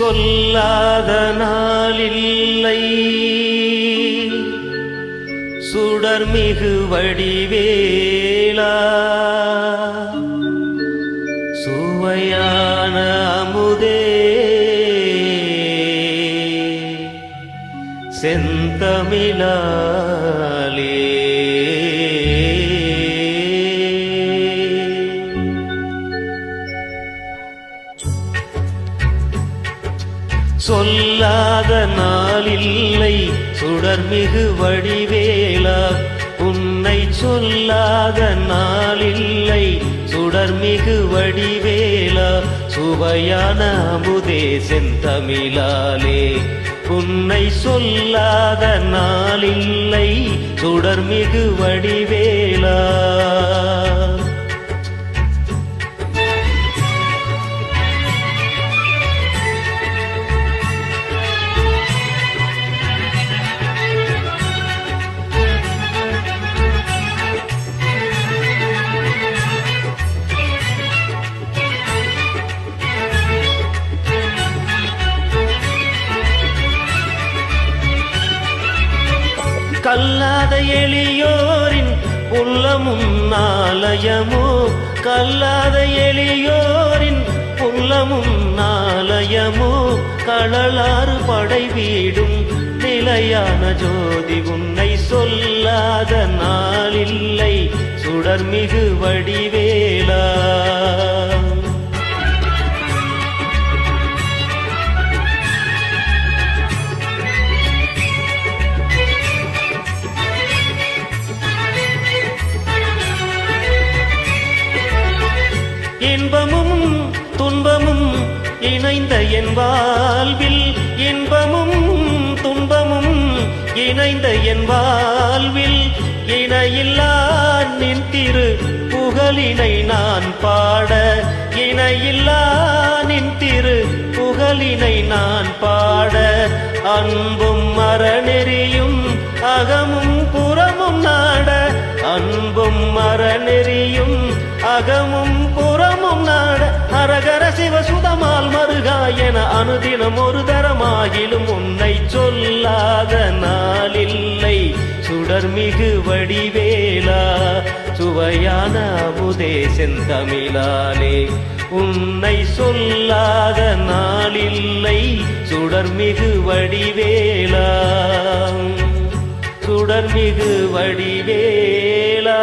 சொல்லாத நாளில்லை சுடர்மிகு வடிவேலா சுவையான அமுதே செந்தமிழாலே சொல்லாத நாளில்லை சுடர்மிகு வடிவேலா உன்னை சொல்லாத நாளில்லை சுடர்மிகு வடிவேலா சுவையான அமுதே செந்தமிழாலே உன்னை சொல்லாத நாளில்லை சுடர்மிகு வடிவேலா கல்லாத எளியோரின் உள்ளமும் நாலயமோ கல்லாத எளியோரின் உள்ளமும் நாலயமோ களலாறு படை வீடும் நிலையான ஜோதி உன்னை சொல்லாத நாளில்லை சுடர்மிகு வடிவேலா இன்பமும் துன்பமும் இணைந்த என் வாழ்வில் இன்பமும் துன்பமும் இணைந்த என் வாழ்வில் இணையில்லா நின் திரு புகழினை நான் பாட இணையில்லா நின் திரு புகழினை நான் பாட அன்பும் அறநெறியும் அகமும் புறமும் நாட அன்பும் அறநெறியும் அகமும் புறமும் நாட அரகர சிவசுதமால் மருகா என அனுதினம் ஒரு தரமாகிலும் உன்னை சொல்லாத நாளில்லை சுடர்மிகு வடிவேலா சுவையான அமுதே செந்தமிழாலே உன்னை சொல்லாத நாளில்லை சுடர்மிகு வடிவேலா சுடர்மிகு வடிவேலா